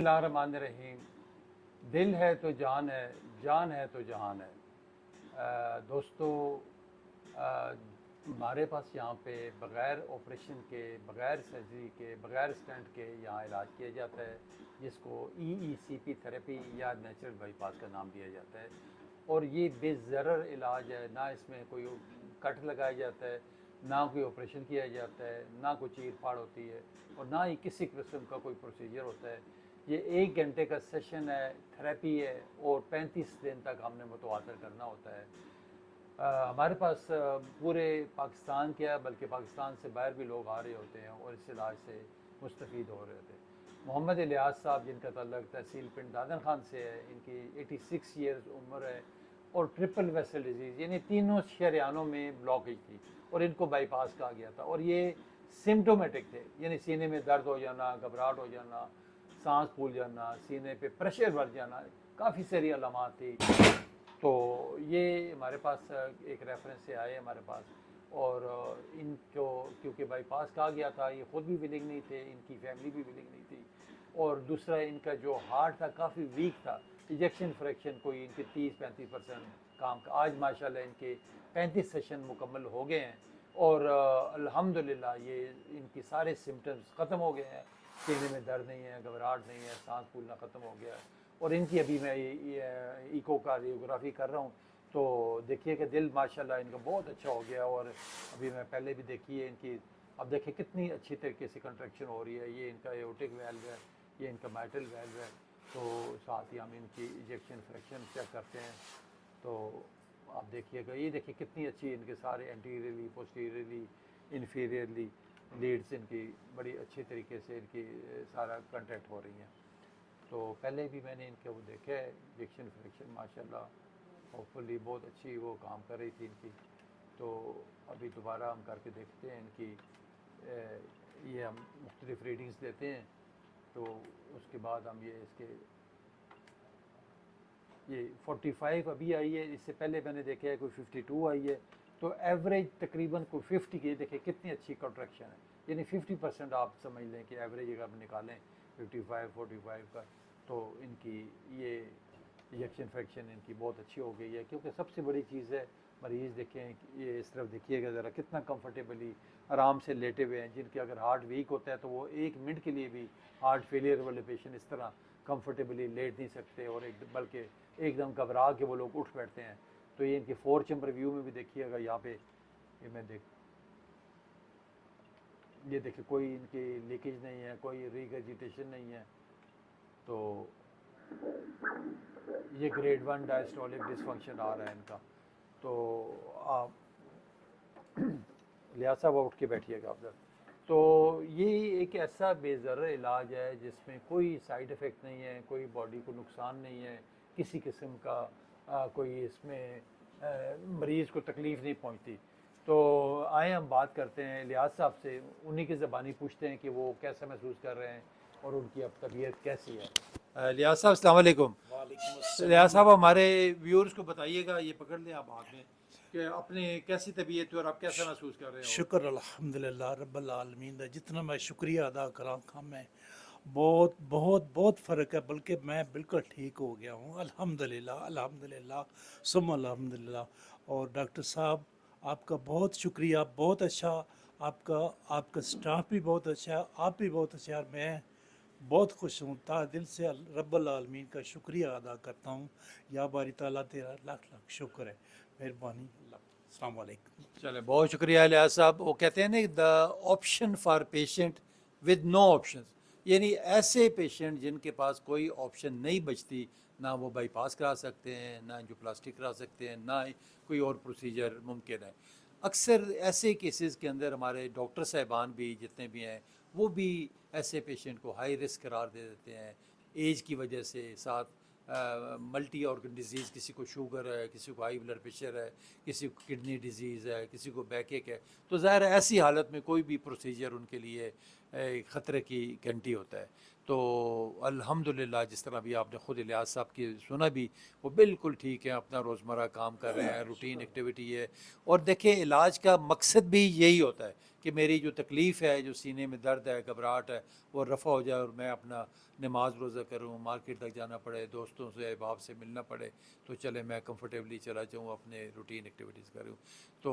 बिस्मिल्लाहिर्रहमानिर्रहीम। दिल है तो जान है तो जहान है। दोस्तों, हमारे पास यहाँ पे बग़ैर ऑपरेशन के, बग़ैर सर्जरी के, बग़ैर स्टेंट के यहाँ इलाज किया जाता है, जिसको EECP थेरेपी या नेचुरल बाईपास का नाम दिया जाता है। और ये बेज़रर इलाज है, ना इसमें कोई कट लगाया जाता है, ना कोई ऑपरेशन किया जाता है, ना कोई चीर फाड़ होती है, और ना ही किसी किस्म का कोई प्रोसीजर होता है। ये 1 घंटे का सेशन है, थेरेपी है, और 35 दिन तक हमने मुतवातर करना होता है। हमारे पास पूरे पाकिस्तान के, बल्कि पाकिस्तान से बाहर भी लोग आ रहे होते हैं और इस इलाज से मुस्तफ़ीद हो रहे होते हैं। मोहम्मद इलियास साहब, जिनका तल्लक तहसील पिंड दादन खान से है, इनकी 86 ईयर्स उम्र है और ट्रिपल वेसल डिजीज़ यानी तीनों शरियानों में ब्लॉकेज थी और इनको बाईपास कहा गया था। और ये सिम्टोमेटिक थे, यानी सीने में दर्द हो जाना, घबराहट हो जाना, सांस फूल जाना, सीने पे प्रेशर बढ़ जाना, काफ़ी सारी अलामात थी। तो ये हमारे पास एक रेफरेंस से आए हमारे पास, और इनको क्योंकि बाईपास कहा गया था, ये ख़ुद भी विलिंग नहीं थे, इनकी फैमिली भी विलिंग नहीं थी, और दूसरा इनका जो हार्ट था काफ़ी वीक था, इजेक्शन फ्रैक्शन कोई इनके 30-35% काम का। आज माशाल्लाह इनके 35 सेशन मुकम्मल हो गए हैं और अल्हम्दुलिल्लाह ये इनकी सारे सिम्टम्स ख़त्म हो गए हैं। सीने में दर्द नहीं है, घबराहट नहीं है, सांस फूलना ख़त्म हो गया है। और इनकी अभी मैं इको का रेडियोग्राफी कर रहा हूँ, तो देखिए कि दिल माशाल्लाह इनका बहुत अच्छा हो गया। और अभी मैं पहले भी देखी है इनकी, अब देखिए कितनी अच्छी तरीके से कंट्रैक्शन हो रही है। ये इनका एओर्टिक वाल्व है, ये इनका माइटल वाल्व है। तो साथ ही हम इनकी इजेक्शन फ्रैक्शन चेक करते हैं। तो आप देखिएगा, ये देखिए कितनी अच्छी इनके सारे एंटीरियरली, पोस्टीरियरली, इन्फीरियरली लीड्स इनकी बड़ी अच्छी तरीके से इनकी सारा कंट्रैक्ट हो रही हैं। तो पहले भी मैंने इनके वो देखे है इंजेक्शन फ्रैक्शन, माशाल्लाह होपफुली बहुत अच्छी वो काम कर रही थी इनकी। तो अभी दोबारा हम करके देखते हैं इनकी। ये हम मुख्तलिफ रीडिंग्स लेते हैं, तो उसके बाद हम ये इसके ये 45 अभी आई है, इससे पहले मैंने देखा है कोई 52 आई है। तो एवरेज तकरीबन कोई 50 की, देखिए कितनी अच्छी कंट्रैक्शन है, यानी 50% आप समझ लें कि एवरेज अगर आप निकालें 55-45 का, तो इनकी ये इंजेक्शन फ्रैक्शन इनकी बहुत अच्छी हो गई है। क्योंकि सबसे बड़ी चीज़ है, मरीज़ देखें ये इस तरफ देखिएगा ज़रा, कितना कंफर्टेबली आराम से लेटे हुए हैं। जिनके अगर हार्ट वीक होता है तो वो 1 मिनट के लिए भी, हार्ट फेलियर वाले पेशेंट इस तरह कंफर्टेबली लेट नहीं सकते, और एक बल्कि एकदम घबरा के वो लोग उठ बैठते हैं। तो ये इनके 4 चैम्बर व्यू में भी देखिएगा, यहाँ पे ये मैं ये देखिए कोई इनकी लीकेज नहीं है, कोई रीगर्जिटेशन नहीं है। तो ये ग्रेड 1 डायस्टोलिक डिसफंक्शन आ रहा है इनका। तो आप लिहाजा वो उठ के बैठिएगा आप जरा। तो ये एक ऐसा बेज़र इलाज है जिसमें कोई साइड इफ़ेक्ट नहीं है, कोई बॉडी को नुकसान नहीं है किसी किस्म का, कोई इसमें मरीज़ को तकलीफ़ नहीं पहुंचती। तो आए हम बात करते हैं लिहाज साहब से, उन्हीं की ज़बानी पूछते हैं कि वो कैसा महसूस कर रहे हैं और उनकी अब तबीयत कैसी है। लिहाज साहब अस्सलाम वालेकुम। लिहाज साहब हमारे व्यूअर्स को बताइएगा, ये पकड़ लें आप हाथ में, कि अपने कैसी तबीयत है और आप कैसा महसूस कर रहे हो। शुक्र अल्हम्दुलिल्लाह रब्बल आलमीन दा, जितना मैं शुक्रिया अदा करा कम है। बहुत बहुत बहुत फ़र्क है, बल्कि मैं बिल्कुल ठीक हो गया हूँ अल्हम्दुलिल्लाह अल्हम्दुलिल्लाह सुम्मा अल्हम्दुलिल्लाह। और डॉक्टर साहब आपका बहुत शुक्रिया, बहुत अच्छा। आपका आपका स्टाफ भी बहुत अच्छा है, आप भी बहुत अच्छा है। मैं बहुत खुश हूँ, ता दिल से रब्बल आलमीन का शुक्रिया अदा करता हूँ। या बारी ताला तेरा लाख लाख शुक्र है, मेहरबानी अल्लाह। अस्सलाम वालेकुम। चले, बहुत शुक्रिया लिहाज साहब। वो कहते हैं ना, the option for patient with no option, यानी ऐसे पेशेंट जिनके पास कोई ऑप्शन नहीं बचती, ना वो बाईपास करा सकते हैं, ना एंजियोप्लास्टी करा सकते हैं, ना कोई और प्रोसीजर मुमकिन है। अक्सर ऐसे केसेस के अंदर हमारे डॉक्टर साहिबान भी जितने भी हैं, वो भी ऐसे पेशेंट को हाई रिस्क करार दे देते हैं एज की वजह से। साथ मल्टी ऑर्गन डिजीज़, किसी को शुगर है, किसी को हाई ब्लड प्रेशर है, किसी को किडनी डिजीज़ है, किसी को बैक एक है। तो ज़ाहिर है ऐसी हालत में कोई भी प्रोसीजर उनके लिए ख़तरे की घंटी होता है। तो अल्हम्दुलिल्लाह, जिस तरह भी आपने ख़ुद इलियास साहब की सुना भी, वो बिल्कुल ठीक है, अपना रोज़मर्रा काम कर रहे हैं, रूटीन एक्टिविटी है। और देखें, इलाज का मकसद भी यही होता है कि मेरी जो तकलीफ़ है, जो सीने में दर्द है, घबराहट है, वो रफ़ा हो जाए और मैं अपना नमाज रोज़ा करूँ, मार्केट तक जाना पड़े, दोस्तों से अहबाब से मिलना पड़े, तो चले मैं कंफर्टेबली चला जाऊँ, अपने रूटीन एक्टिविटीज़ करूँ। तो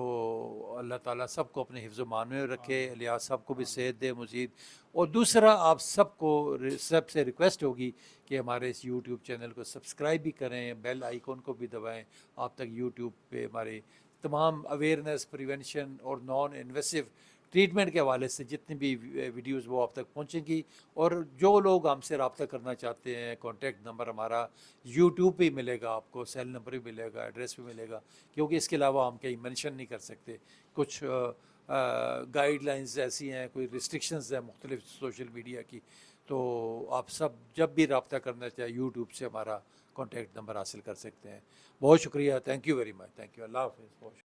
अल्लाह ताला सबको अपने हिफ्ज़ मान में रखे, लिहाज सबको भी सेहत दे मज़ीद। और दूसरा, आप सबको सबसे रिक्वेस्ट होगी कि हमारे इस यूट्यूब चैनल को सब्सक्राइब भी करें, बेल आइकॉन को भी दबाएं। आप तक यूट्यूब पे हमारे तमाम अवेयरनेस, प्रिवेंशन और नॉन इन्वेसिव ट्रीटमेंट के हवाले से जितनी भी वीडियोस वो आप तक पहुंचेंगी। और जो लोग हमसे रब्ता करना चाहते हैं, कॉन्टैक्ट नंबर हमारा यूट्यूब पे मिलेगा, आपको सेल नंबर भी मिलेगा, एड्रेस भी मिलेगा, क्योंकि इसके अलावा हम कहीं मेंशन नहीं कर सकते। कुछ गाइडलाइंस ऐसी हैं, कोई रिस्ट्रिक्शंस हैं मुख्तलिफ सोशल मीडिया की। तो आप सब जब भी रब्ता करना चाहें यूट्यूब से हमारा कॉन्टैक्ट नंबर हासिल कर सकते हैं। बहुत शुक्रिया, thank you very much, thank you, Allah हाफ़िज़।